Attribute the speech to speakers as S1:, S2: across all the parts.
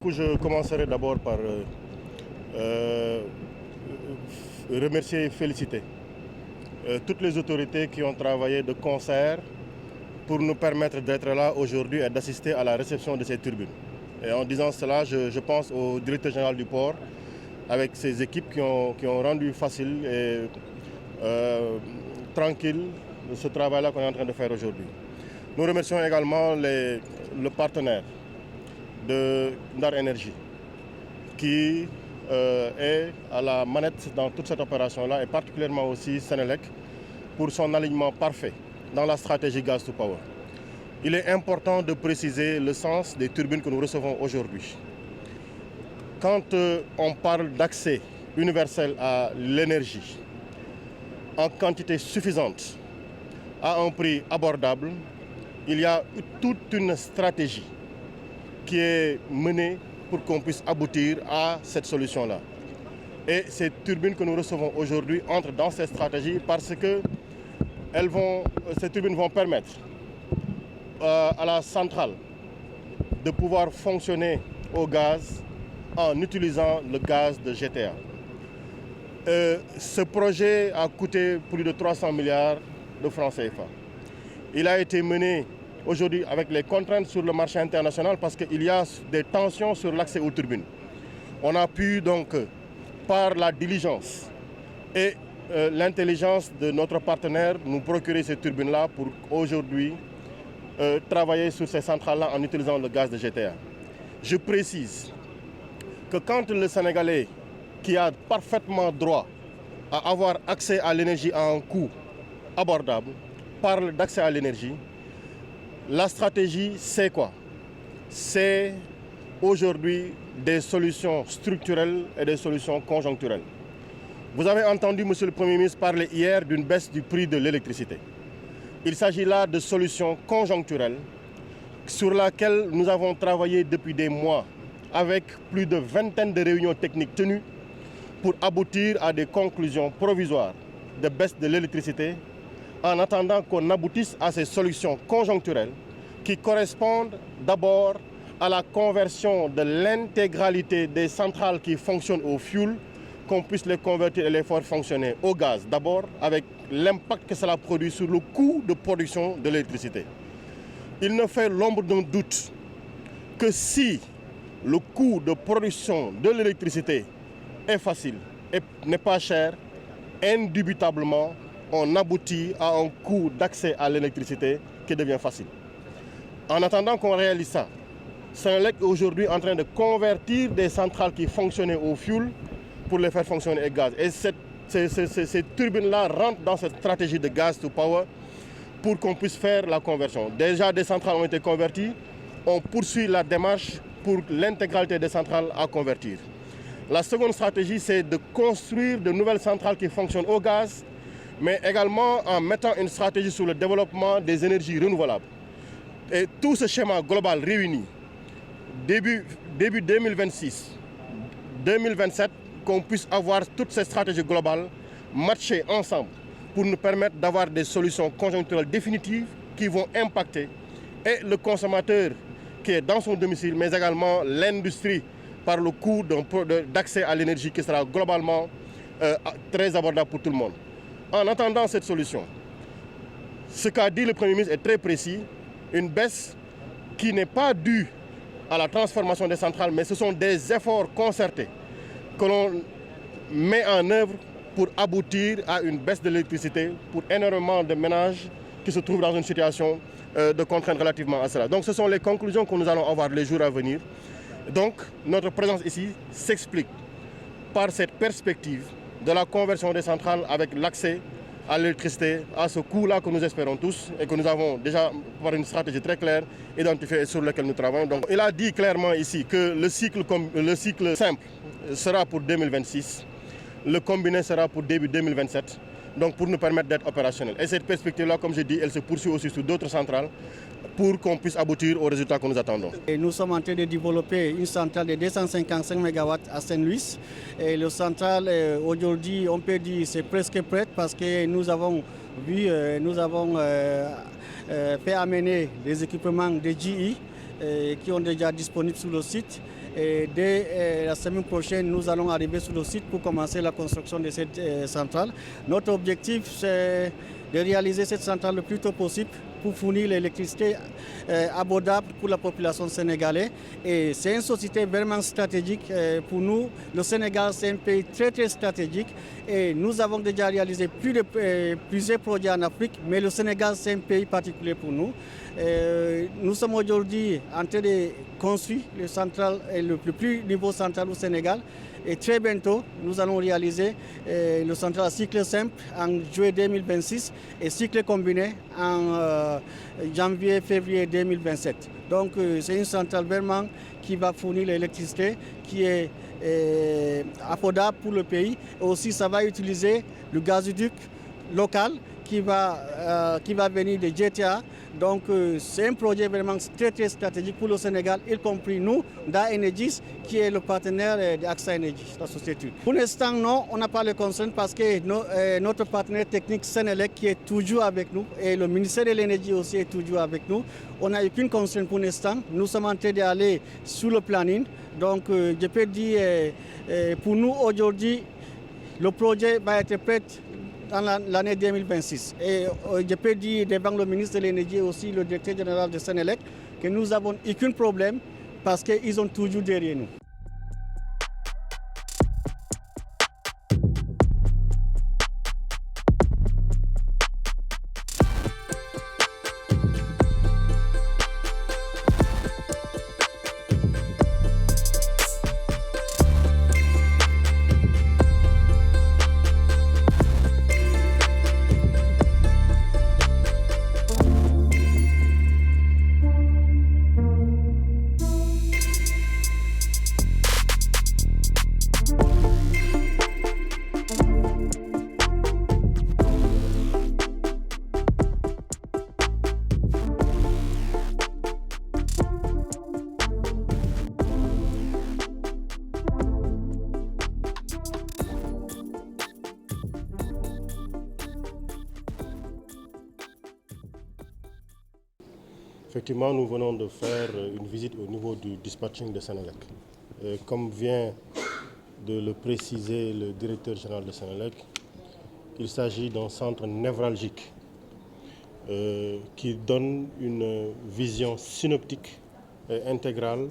S1: Je commencerai d'abord par remercier et féliciter toutes les autorités qui ont travaillé de concert pour nous permettre d'être là aujourd'hui et d'assister à la réception de ces turbines. Et en disant cela, je pense au directeur général du port, avec ses équipes qui ont rendu facile et tranquille ce travail-là qu'on est en train de faire aujourd'hui. Nous remercions également le partenaire de Ndar Energy qui est à la manette dans toute cette opération-là et particulièrement aussi Senelec pour son alignement parfait dans la stratégie Gas to Power. Il est important de préciser le sens des turbines que nous recevons aujourd'hui. Quand on parle d'accès universel à l'énergie en quantité suffisante à un prix abordable, il y a toute une stratégie qui est menée pour qu'on puisse aboutir à cette solution-là. Et ces turbines que nous recevons aujourd'hui entrent dans cette stratégie parce que ces turbines vont permettre à la centrale de pouvoir fonctionner au gaz en utilisant le gaz de GTA. Ce projet a coûté plus de 300 milliards de francs CFA. Il a été mené aujourd'hui avec les contraintes sur le marché international parce qu'il y a des tensions sur l'accès aux turbines. On a pu donc, par la diligence et l'intelligence de notre partenaire, nous procurer ces turbines-là pour aujourd'hui travailler sur ces centrales-là en utilisant le gaz de GTA. Je précise que quand le Sénégalais qui a parfaitement droit à avoir accès à l'énergie à un coût abordable parle d'accès à l'énergie, la stratégie, c'est quoi? C'est aujourd'hui des solutions structurelles et des solutions conjoncturelles. Vous avez entendu, Monsieur le Premier ministre, parler hier d'une baisse du prix de l'électricité. Il s'agit là de solutions conjoncturelles sur lesquelles nous avons travaillé depuis des mois avec plus de vingtaine de réunions techniques tenues pour aboutir à des conclusions provisoires de baisse de l'électricité en attendant qu'on aboutisse à ces solutions conjoncturelles qui correspondent d'abord à la conversion de l'intégralité des centrales qui fonctionnent au fioul, qu'on puisse les convertir et les faire fonctionner au gaz. D'abord, avec l'impact que cela produit sur le coût de production de l'électricité. Il ne fait l'ombre d'un doute que si le coût de production de l'électricité est facile et n'est pas cher, indubitablement, on aboutit à un coût d'accès à l'électricité qui devient facile. En attendant qu'on réalise ça, Senelec est aujourd'hui en train de convertir des centrales qui fonctionnaient au fioul pour les faire fonctionner au gaz. Et ces turbines-là rentrent dans cette stratégie de Gas to Power pour qu'on puisse faire la conversion. Déjà, des centrales ont été converties. On poursuit la démarche pour l'intégralité des centrales à convertir. La seconde stratégie, c'est de construire de nouvelles centrales qui fonctionnent au gaz, mais également en mettant une stratégie sur le développement des énergies renouvelables. Et tout ce schéma global réuni, début 2026, 2027, qu'on puisse avoir toutes ces stratégies globales matchées ensemble pour nous permettre d'avoir des solutions conjoncturelles définitives qui vont impacter et le consommateur qui est dans son domicile, mais également l'industrie par le coût d'accès à l'énergie qui sera globalement très abordable pour tout le monde. En attendant cette solution, ce qu'a dit le Premier ministre est très précis, une baisse qui n'est pas due à la transformation des centrales, mais ce sont des efforts concertés que l'on met en œuvre pour aboutir à une baisse de l'électricité pour énormément de ménages qui se trouvent dans une situation de contrainte relativement à cela. Donc ce sont les conclusions que nous allons avoir les jours à venir. Donc notre présence ici s'explique par cette perspective de la conversion des centrales avec l'accès à l'électricité, à ce coût-là que nous espérons tous et que nous avons déjà, par une stratégie très claire, identifiée et sur laquelle nous travaillons. Donc, il a dit clairement ici que le cycle simple sera pour 2026, le combiné sera pour début 2027, donc pour nous permettre d'être opérationnels. Et cette perspective-là, comme je dis, elle se poursuit aussi sur d'autres centrales pour qu'on puisse aboutir aux résultats que nous attendons.
S2: Et nous sommes en train de développer une centrale de 255 MW à Saint-Louis. Et le centrale, aujourd'hui, on peut dire c'est presque prête parce que nous avons fait amener des équipements de GE qui sont déjà disponibles sur le site. Et dès la semaine prochaine, nous allons arriver sur le site pour commencer la construction de cette centrale. Notre objectif, c'est de réaliser cette centrale le plus tôt possible pour fournir l'électricité abordable pour la population sénégalaise. Et c'est une société vraiment stratégique pour nous. Le Sénégal, c'est un pays très très stratégique et nous avons déjà réalisé plusieurs projets en Afrique, mais le Sénégal, c'est un pays particulier pour nous. Nous sommes aujourd'hui en train de construire le plus niveau central au Sénégal. Et très bientôt, nous allons réaliser le central à cycle simple en juillet 2026 et cycle combiné en janvier-février 2027. Donc c'est une centrale vraiment qui va fournir l'électricité qui est abordable pour le pays. Et aussi, ça va utiliser le gazoduc local qui va venir de GTA. Donc c'est un projet vraiment très, très stratégique pour le Sénégal, y compris nous, DA Energies, qui est le partenaire d'AXA Energy, la société. Pour l'instant, non, on n'a pas de concern parce que notre partenaire technique Sénélec qui est toujours avec nous et le ministère de l'Énergie aussi est toujours avec nous. On n'a aucune concern pour l'instant. Nous sommes en train d'aller sur le planning. Donc je peux dire, pour nous aujourd'hui, le projet va être prêt dans l'année 2026. Et je peux dire devant le ministre de l'Énergie et aussi le directeur général de Sénélec que nous n'avons aucun problème parce qu'ils sont toujours derrière nous.
S1: Effectivement, nous venons de faire une visite au niveau du dispatching de Sénélec. Et comme vient de le préciser le directeur général de Sénélec, il s'agit d'un centre névralgique qui donne une vision synoptique et intégrale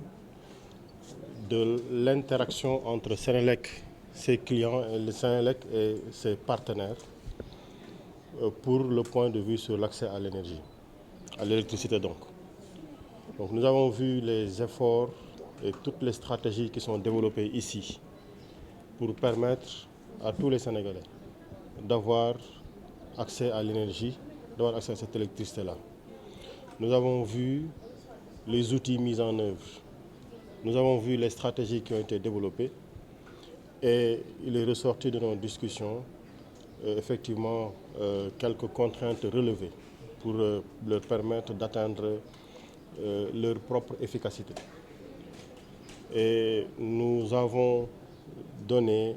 S1: de l'interaction entre Sénélec, ses clients, et le Sénélec et ses partenaires pour le point de vue sur l'accès à l'énergie, à l'électricité donc. Donc nous avons vu les efforts et toutes les stratégies qui sont développées ici pour permettre à tous les Sénégalais d'avoir accès à l'énergie, d'avoir accès à cette électricité-là. Nous avons vu les outils mis en œuvre, nous avons vu les stratégies qui ont été développées et il est ressorti de nos discussions effectivement quelques contraintes relevées pour leur permettre d'atteindre leur propre efficacité. Et nous avons donné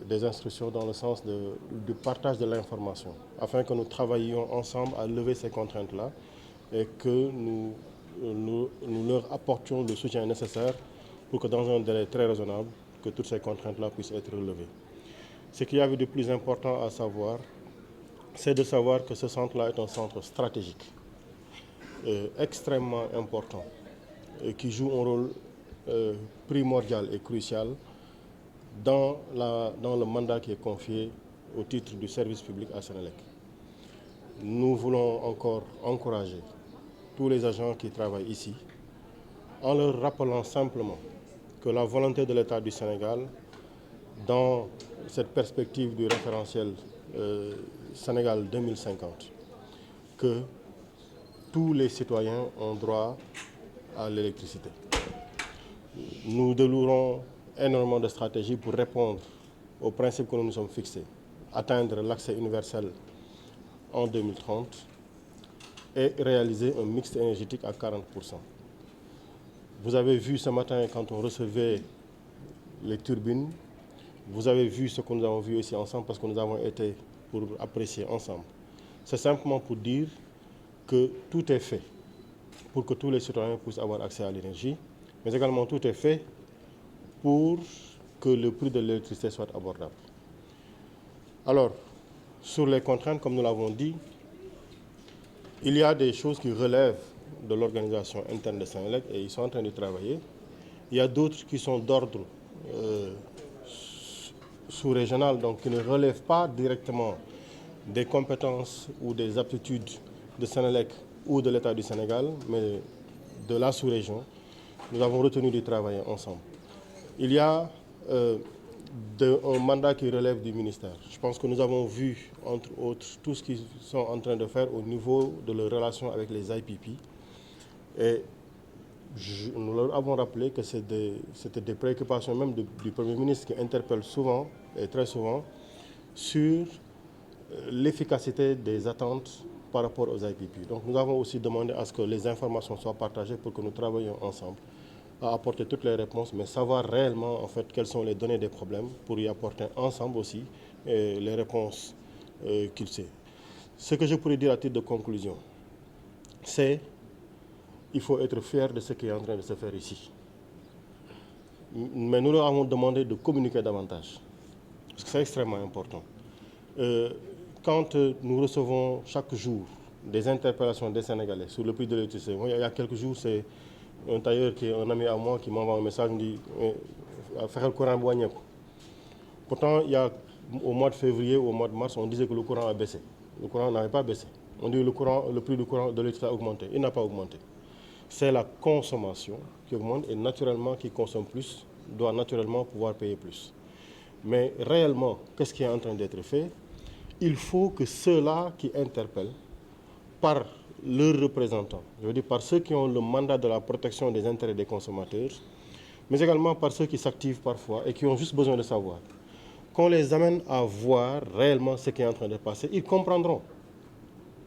S1: des instructions dans le sens du partage de l'information, afin que nous travaillions ensemble à lever ces contraintes-là et que nous leur apportions le soutien nécessaire pour que dans un délai très raisonnable, que toutes ces contraintes-là puissent être relevées. Ce qu'il y avait de plus important à savoir, c'est de savoir que ce centre-là est un centre stratégique, extrêmement important, et qui joue un rôle primordial et crucial dans le mandat qui est confié au titre du service public à Sénélec. Nous voulons encore encourager tous les agents qui travaillent ici en leur rappelant simplement que la volonté de l'État du Sénégal, dans cette perspective du référentiel Sénégal 2050, que tous les citoyens ont droit à l'électricité. Nous développons énormément de stratégies pour répondre aux principes que nous nous sommes fixés, atteindre l'accès universel en 2030 et réaliser un mix énergétique à 40%. Vous avez vu ce matin quand on recevait les turbines, vous avez vu ce que nous avons vu ici ensemble parce que nous avons été pour apprécier ensemble. C'est simplement pour dire que tout est fait pour que tous les citoyens puissent avoir accès à l'énergie, mais également tout est fait pour que le prix de l'électricité soit abordable. Alors, sur les contraintes, comme nous l'avons dit, il y a des choses qui relèvent de l'organisation interne de Senelec et ils sont en train de travailler. Il y a d'autres qui sont d'ordre sous-régional, donc qui ne relèvent pas directement des compétences ou des aptitudes de Senelec ou de l'État du Sénégal, mais de la sous-région. Nous avons retenu de travailler ensemble. Il y a un mandat qui relève du ministère. Je pense que nous avons vu, entre autres, tout ce qu'ils sont en train de faire au niveau de leurs relations avec les IPP. Et nous leur avons rappelé que c'était des préoccupations même du Premier ministre qui interpelle souvent et très souvent sur l'efficacité des attentes par rapport aux IPP. Donc nous avons aussi demandé à ce que les informations soient partagées pour que nous travaillions ensemble à apporter toutes les réponses, mais savoir réellement en fait quelles sont les données des problèmes pour y apporter ensemble aussi les réponses qu'il sait. Ce que je pourrais dire à titre de conclusion, c'est qu'il faut être fier de ce qui est en train de se faire ici. Mais nous leur avons demandé de communiquer davantage, parce que c'est extrêmement important. Quand nous recevons chaque jour des interpellations des Sénégalais sur le prix de l'électricité, il y a quelques jours, c'est un tailleur qui est un ami à moi qui m'envoie un message, me dit faire le courant boigné. Pourtant, au mois de février ou au mois de mars, on disait que le courant a baissé. Le courant n'avait pas baissé. On dit que le prix du courant de l'électricité a augmenté. Il n'a pas augmenté. C'est la consommation qui augmente et naturellement, qui consomme plus doit naturellement pouvoir payer plus. Mais réellement, qu'est-ce qui est en train d'être fait? Il faut que ceux-là qui interpellent par leurs représentants, je veux dire par ceux qui ont le mandat de la protection des intérêts des consommateurs, mais également par ceux qui s'activent parfois et qui ont juste besoin de savoir, qu'on les amène à voir réellement ce qui est en train de passer, ils comprendront.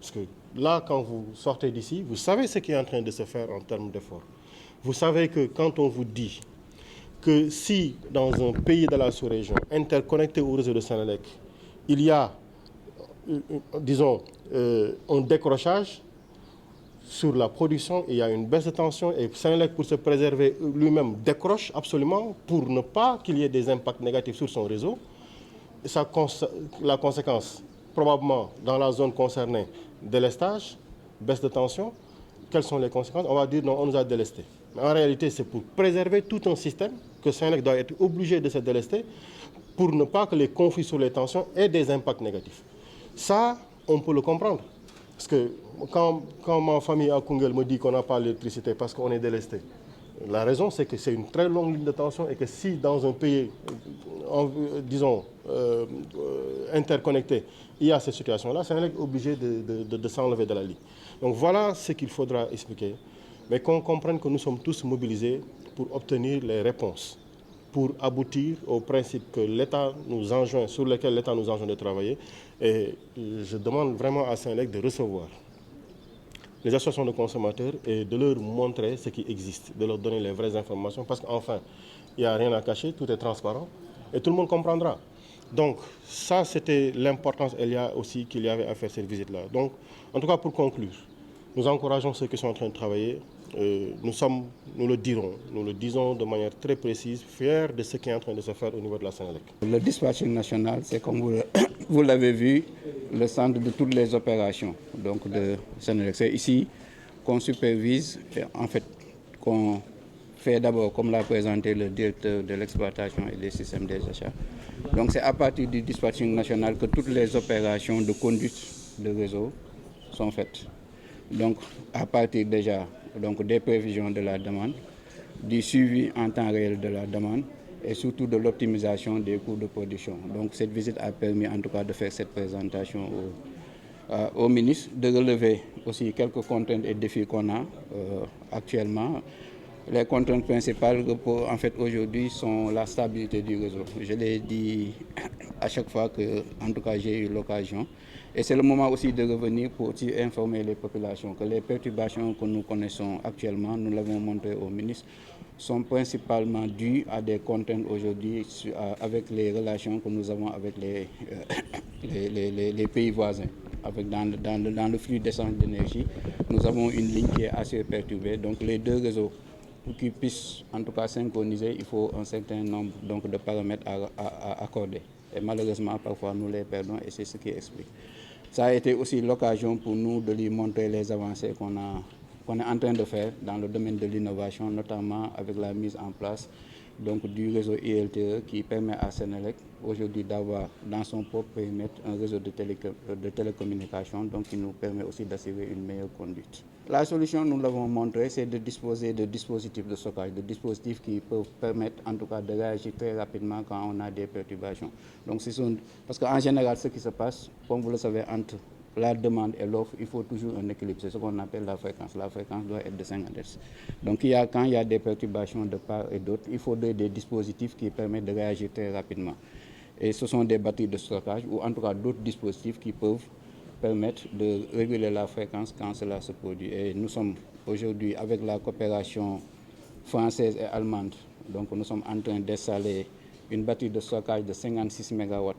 S1: Parce que là, quand vous sortez d'ici, vous savez ce qui est en train de se faire en termes d'efforts. Vous savez que quand on vous dit que si dans un pays de la sous-région interconnecté au réseau de Senelec, il y a, disons, un décrochage sur la production, il y a une baisse de tension et Senelec, pour se préserver lui-même, décroche absolument pour ne pas qu'il y ait des impacts négatifs sur son réseau. La conséquence, probablement dans la zone concernée, délestage, baisse de tension. Quelles sont les conséquences? On va dire non, on nous a délesté. Mais en réalité, c'est pour préserver tout un système que Senelec doit être obligé de se délester pour ne pas que les conflits sur les tensions aient des impacts négatifs. Ça, on peut le comprendre. Parce que quand ma famille à Koungheul me dit qu'on n'a pas l'électricité parce qu'on est délesté, la raison, c'est que c'est une très longue ligne de tension et que si dans un pays, disons, interconnecté, il y a cette situation-là, Senelec est obligé de s'enlever de la ligne. Donc voilà ce qu'il faudra expliquer, mais qu'on comprenne que nous sommes tous mobilisés pour obtenir les réponses, pour aboutir au principe que l'État nous enjoint, sur lequel l'État nous enjoint de travailler. Et je demande vraiment à Senelec de recevoir les associations de consommateurs et de leur montrer ce qui existe, de leur donner les vraies informations, parce qu'enfin, il n'y a rien à cacher, tout est transparent et tout le monde comprendra. Donc ça, c'était l'importance aussi qu'il y avait à faire cette visite-là. Donc, en tout cas, pour conclure, nous encourageons ceux qui sont en train de travailler. Nous le disons de manière très précise, fiers de ce qui est en train de se faire au niveau de la Senelec.
S3: Le dispatching national, c'est comme vous l'avez vu, le centre de toutes les opérations donc de Senelec. C'est ici qu'on supervise, en fait, qu'on fait d'abord, comme l'a présenté le directeur de l'exploitation et des systèmes des achats. Donc c'est à partir du dispatching national que toutes les opérations de conduite de réseau sont faites. Donc à partir déjà des prévisions de la demande, du suivi en temps réel de la demande et surtout de l'optimisation des coûts de production. Donc cette visite a permis en tout cas de faire cette présentation au ministre, de relever aussi quelques contraintes et défis qu'on a actuellement. Les contraintes principales en fait aujourd'hui sont la stabilité du réseau. Je l'ai dit à chaque fois que en tout cas j'ai eu l'occasion. Et c'est le moment aussi de revenir pour aussi informer les populations que les perturbations que nous connaissons actuellement, nous l'avons montré au ministre, sont principalement dues à des contraintes aujourd'hui avec les relations que nous avons avec les pays voisins. dans le flux d'échange d'énergie, nous avons une ligne qui est assez perturbée. Donc les deux réseaux, pour qu'ils puissent en tout cas synchroniser, il faut un certain nombre donc, de paramètres à accorder. Et malheureusement, parfois, nous les perdons et c'est ce qui explique. Ça a été aussi l'occasion pour nous de lui montrer les avancées qu'on est en train de faire dans le domaine de l'innovation, notamment avec la mise en place donc, du réseau ILTE qui permet à Senelec aujourd'hui d'avoir dans son propre périmètre un réseau de télécommunications, donc qui nous permet aussi d'assurer une meilleure conduite. La solution, nous l'avons montré, c'est de disposer de dispositifs de stockage, de dispositifs qui peuvent permettre en tout cas de réagir très rapidement quand on a des perturbations. Donc, parce qu'en général, ce qui se passe, comme vous le savez, entre la demande et l'offre, il faut toujours un équilibre. C'est ce qu'on appelle la fréquence. La fréquence doit être de 50 Hz. Donc, quand il y a des perturbations de part et d'autre, il faut des dispositifs qui permettent de réagir très rapidement. Et ce sont des batteries de stockage ou en tout cas d'autres dispositifs qui peuvent permettre de réguler la fréquence quand cela se produit. Et nous sommes aujourd'hui avec la coopération française et allemande. Donc, nous sommes en train d'installer une batterie de stockage de 56 MW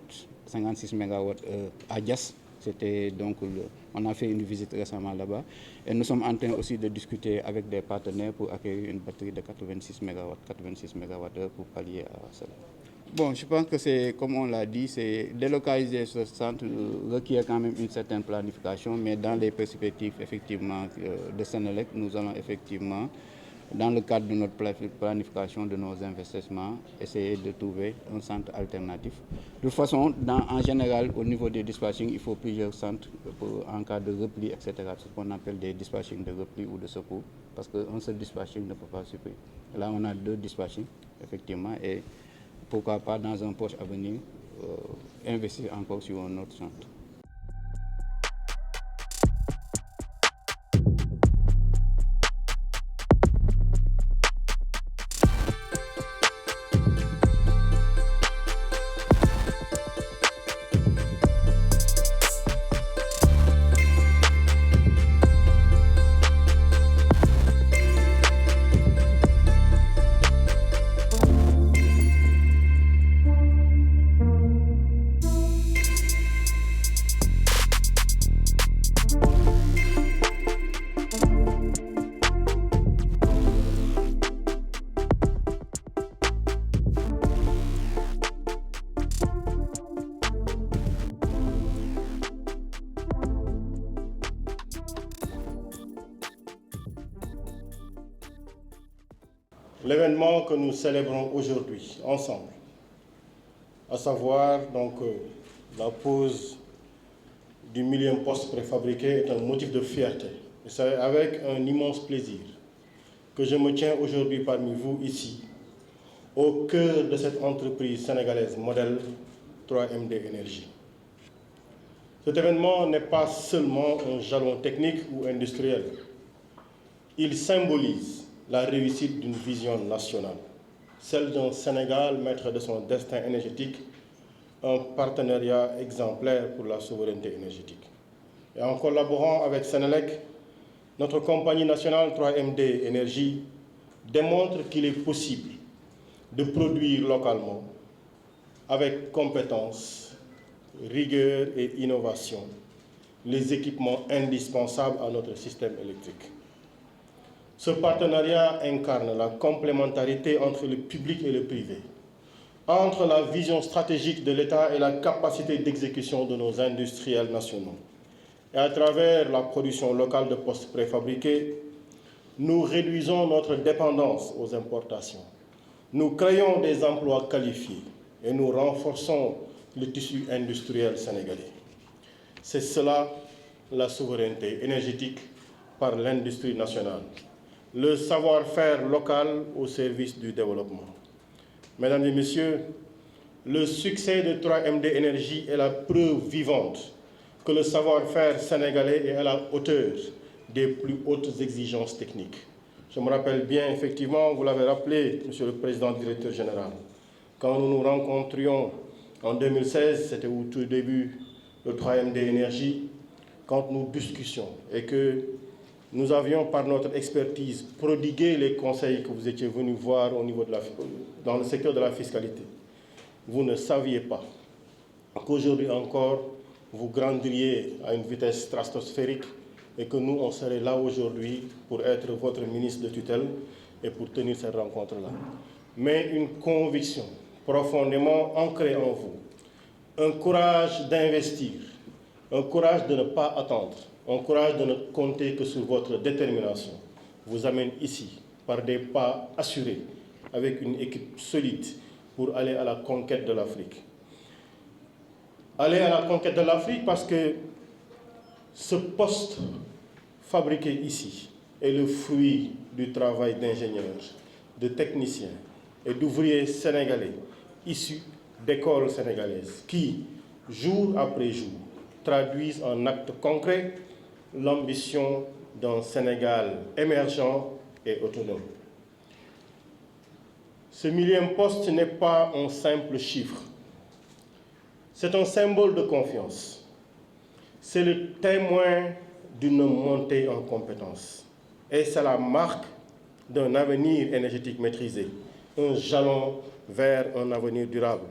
S3: à Dias. C'était donc on a fait une visite récemment là-bas et nous sommes en train aussi de discuter avec des partenaires pour acquérir une batterie de 86 MWh pour pallier à cela. Bon, je pense que c'est, comme on l'a dit, c'est délocaliser ce centre requiert quand même une certaine planification, mais dans les perspectives effectivement de Senelec, nous allons effectivement, dans le cadre de notre planification de nos investissements, essayer de trouver un centre alternatif. De toute façon, en général, au niveau des dispatchings, il faut plusieurs centres en cas de repli, etc. Ce qu'on appelle des dispatchings de repli ou de secours, parce qu'un seul dispatching ne peut pas suffire. Là, on a 2 dispatchings, effectivement, et pourquoi pas, dans un proche avenir, investir encore sur un autre centre.
S1: L'événement que nous célébrons aujourd'hui ensemble, à savoir donc la pose du 1000e poste préfabriqué, est un motif de fierté. Et c'est avec un immense plaisir que je me tiens aujourd'hui parmi vous ici, au cœur de cette entreprise sénégalaise modèle 3MD Énergie. Cet événement n'est pas seulement un jalon technique ou industriel. Il symbolise la réussite d'une vision nationale, celle d'un Sénégal maître de son destin énergétique, un partenariat exemplaire pour la souveraineté énergétique. Et en collaborant avec Senelec, notre compagnie nationale 3MD Énergie démontre qu'il est possible de produire localement, avec compétence, rigueur et innovation, les équipements indispensables à notre système électrique. Ce partenariat incarne la complémentarité entre le public et le privé, entre la vision stratégique de l'État et la capacité d'exécution de nos industriels nationaux. Et à travers la production locale de postes préfabriqués, nous réduisons notre dépendance aux importations. Nous créons des emplois qualifiés et nous renforçons le tissu industriel sénégalais. C'est cela la souveraineté énergétique par l'industrie nationale. Le savoir-faire local au service du développement. Mesdames et messieurs, le succès de 3MD Énergie est la preuve vivante que le savoir-faire sénégalais est à la hauteur des plus hautes exigences techniques. Je me rappelle bien, effectivement, vous l'avez rappelé, Monsieur le Président Directeur Général, quand nous nous rencontrions en 2016, c'était au tout début de 3MD Énergie, quand nous discutions et que nous avions, par notre expertise, prodigué les conseils que vous étiez venus voir au niveau dans le secteur de la fiscalité. Vous ne saviez pas qu'aujourd'hui encore, vous grandiriez à une vitesse stratosphérique et que nous, on serait là aujourd'hui pour être votre ministre de tutelle et pour tenir cette rencontre-là. Mais une conviction profondément ancrée en vous, un courage d'investir, un courage de ne pas attendre, un courage de ne compter que sur votre détermination, vous amène ici par des pas assurés, avec une équipe solide pour aller à la conquête de l'Afrique. Aller à la conquête de l'Afrique parce que ce poste fabriqué ici est le fruit du travail d'ingénieurs, de techniciens et d'ouvriers sénégalais issus d'écoles sénégalaises qui, jour après jour, traduisent en actes concrets l'ambition d'un Sénégal émergent et autonome. Ce millième poste n'est pas un simple chiffre. C'est un symbole de confiance. C'est le témoin d'une montée en compétences. Et c'est la marque d'un avenir énergétique maîtrisé, un jalon vers un avenir durable.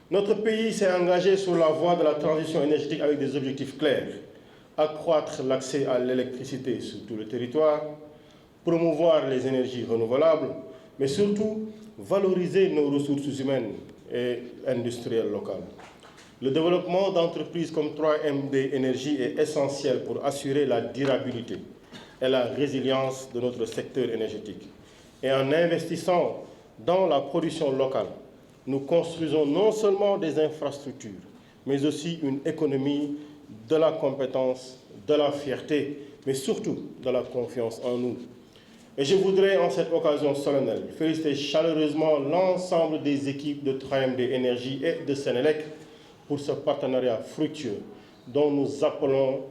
S1: Notre pays s'est engagé sur la voie de la transition énergétique avec des objectifs clairs. Accroître l'accès à l'électricité sur tout le territoire, promouvoir les énergies renouvelables, mais surtout valoriser nos ressources humaines et industrielles locales. Le développement d'entreprises comme 3MD Énergie est essentiel pour assurer la durabilité et la résilience de notre secteur énergétique. Et en investissant dans la production locale, nous construisons non seulement des infrastructures, mais aussi une économie de la compétence, de la fierté, mais surtout de la confiance en nous. Et je voudrais, en cette occasion solennelle, féliciter chaleureusement l'ensemble des équipes de 3MD Énergie et de Sénélec pour ce partenariat fructueux dont nous appelons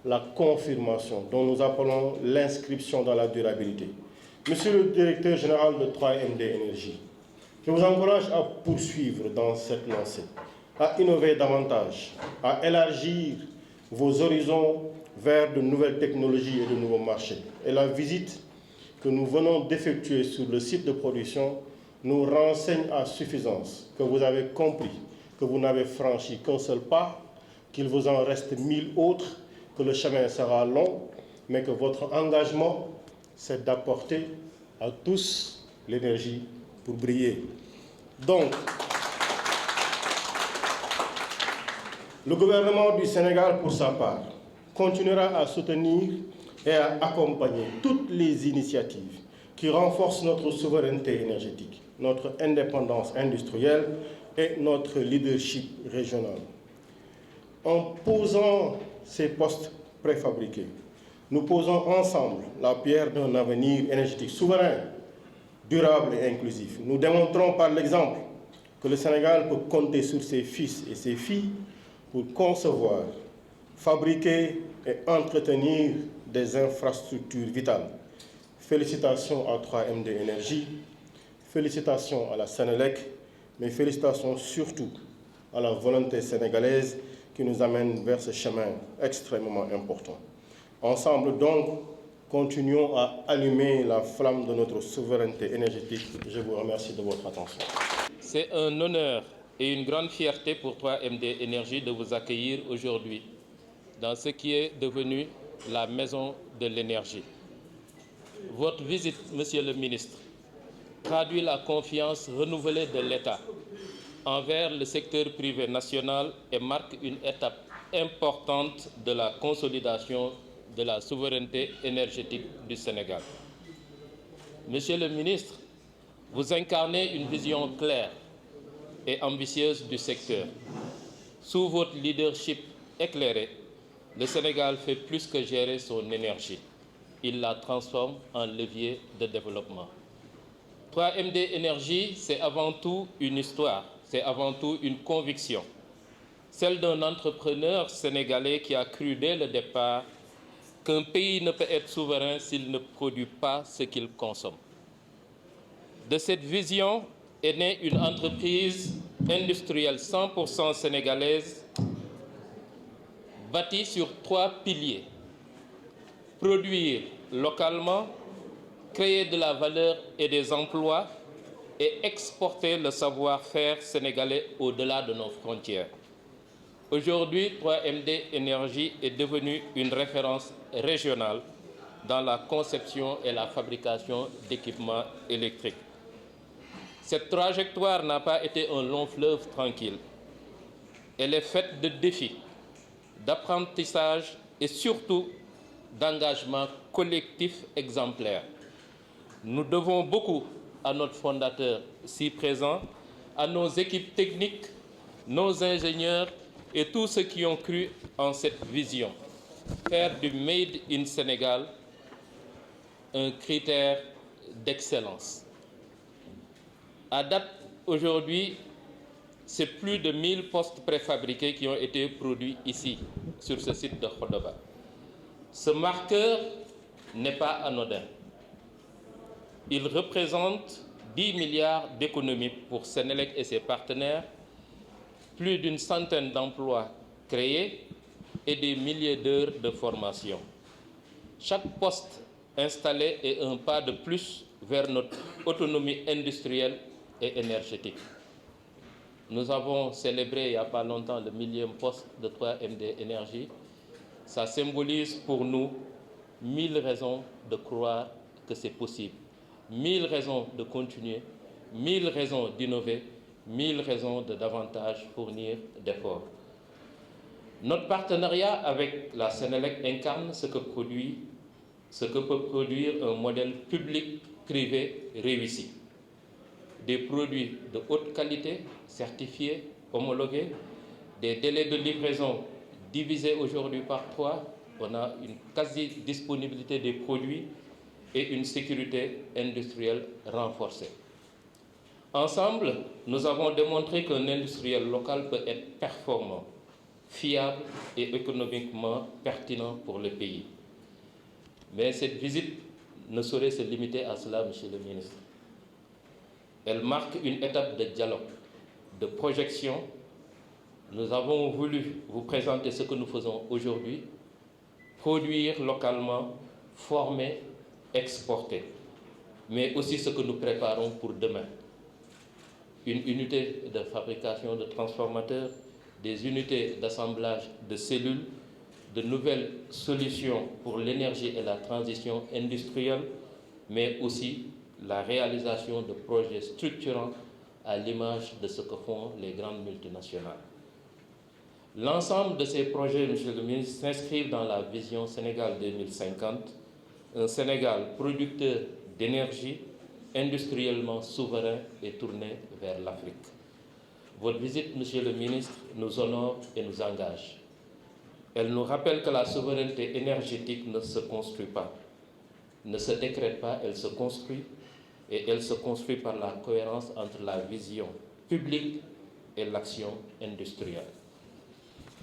S1: la confirmation, dont nous appelons l'inscription dans la durabilité. Monsieur le directeur général de 3MD Énergie, je vous encourage à poursuivre dans cette lancée, à innover davantage, à élargir vos horizons vers de nouvelles technologies et de nouveaux marchés. Et la visite que nous venons d'effectuer sur le site de production nous renseigne à suffisance que vous avez compris que vous n'avez franchi qu'un seul pas, qu'il vous en reste 1000 autres, que le chemin sera long, mais que votre engagement, c'est d'apporter à tous l'énergie pour briller. Donc, le gouvernement du Sénégal, pour sa part, continuera à soutenir et à accompagner toutes les initiatives qui renforcent notre souveraineté énergétique, notre indépendance industrielle et notre leadership régional. En posant ces postes préfabriqués, nous posons ensemble la pierre d'un avenir énergétique souverain, durable et inclusif. Nous démontrons par l'exemple que le Sénégal peut compter sur ses fils et ses filles pour concevoir, fabriquer et entretenir des infrastructures vitales. Félicitations à 3MD Énergie, félicitations à la Sénélec, mais félicitations surtout à la volonté sénégalaise qui nous amène vers ce chemin extrêmement important. Ensemble donc, continuons à allumer la flamme de notre souveraineté énergétique. Je vous remercie de votre attention.
S4: C'est un honneur et une grande fierté pour 3MD Énergie de vous accueillir aujourd'hui dans ce qui est devenu la Maison de l'énergie. Votre visite, Monsieur le ministre, traduit la confiance renouvelée de l'État envers le secteur privé national et marque une étape importante de la consolidation de la souveraineté énergétique du Sénégal. Monsieur le ministre, vous incarnez une vision claire et ambitieuse du secteur. Sous votre leadership éclairé, le Sénégal fait plus que gérer son énergie. Il la transforme en levier de développement. 3MD Énergie, c'est avant tout une histoire, c'est avant tout une conviction. Celle d'un entrepreneur sénégalais qui a cru dès le départ qu'un pays ne peut être souverain s'il ne produit pas ce qu'il consomme. De cette vision est née une entreprise industrielle 100% sénégalaise bâtie sur 3 piliers. Produire localement, créer de la valeur et des emplois et exporter le savoir-faire sénégalais au-delà de nos frontières. Aujourd'hui, 3MD Énergie est devenue une référence régionale dans la conception et la fabrication d'équipements électriques. Cette trajectoire n'a pas été un long fleuve tranquille. Elle est faite de défis, d'apprentissage et surtout d'engagement collectif exemplaire. Nous devons beaucoup à notre fondateur si présent, à nos équipes techniques, nos ingénieurs et tous ceux qui ont cru en cette vision. Faire du Made in Sénégal un critère d'excellence. À date, aujourd'hui, c'est plus de 1000 postes préfabriqués qui ont été produits ici, sur ce site de Khodoba. Ce marqueur n'est pas anodin. Il représente 10 milliards d'économies pour Sénélec et ses partenaires, plus d'une centaine d'emplois créés et des milliers d'heures de formation. Chaque poste installé est un pas de plus vers notre autonomie industrielle et énergétique. Nous avons célébré il n'y a pas longtemps le 1000e poste de 3MD Énergie. Ça symbolise pour nous 1000 raisons de croire que c'est possible, 1000 raisons de continuer, 1000 raisons d'innover, 1000 raisons de davantage fournir d'efforts. Notre partenariat avec la Sénélec incarne ce que peut produire un modèle public-privé réussi. Des produits de haute qualité, certifiés, homologués, des délais de livraison divisés aujourd'hui par 3, on a une quasi-disponibilité des produits et une sécurité industrielle renforcée. Ensemble, nous avons démontré qu'un industriel local peut être performant, fiable et économiquement pertinent pour le pays. Mais cette visite ne saurait se limiter à cela, Monsieur le ministre. Elle marque une étape de dialogue, de projection. Nous avons voulu vous présenter ce que nous faisons aujourd'hui, produire localement, former, exporter, mais aussi ce que nous préparons pour demain. Une unité de fabrication de transformateurs, des unités d'assemblage de cellules, de nouvelles solutions pour l'énergie et la transition industrielle, mais aussi la réalisation de projets structurants à l'image de ce que font les grandes multinationales. L'ensemble de ces projets, Monsieur le ministre, s'inscrivent dans la vision Sénégal 2050, un Sénégal producteur d'énergie, industriellement souverain et tourné vers l'Afrique. Votre visite, Monsieur le ministre, nous honore et nous engage. Elle nous rappelle que la souveraineté énergétique ne se construit pas, ne se décrète pas, elle se construit, et elle se construit par la cohérence entre la vision publique et l'action industrielle.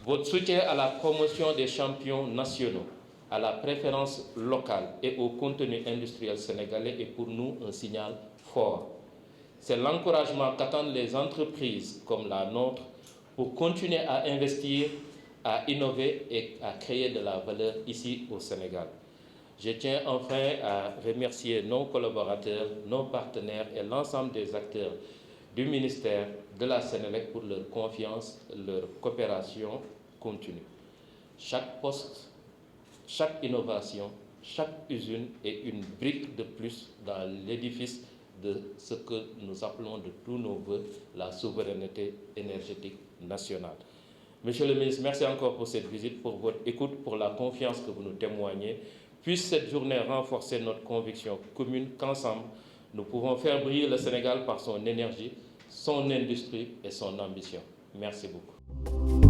S4: Votre soutien à la promotion des champions nationaux, à la préférence locale et au contenu industriel sénégalais est pour nous un signal fort. C'est l'encouragement qu'attendent les entreprises comme la nôtre pour continuer à investir, à innover et à créer de la valeur ici au Sénégal. Je tiens enfin à remercier nos collaborateurs, nos partenaires et l'ensemble des acteurs du ministère de la Sénélec pour leur confiance, leur coopération continue. Chaque poste, chaque innovation, chaque usine est une brique de plus dans l'édifice de ce que nous appelons de tous nos voeux la souveraineté énergétique nationale. Monsieur le ministre, merci encore pour cette visite, pour votre écoute, pour la confiance que vous nous témoignez. Puisse cette journée renforcer notre conviction commune qu'ensemble, nous pouvons faire briller le Sénégal par son énergie, son industrie et son ambition. Merci beaucoup.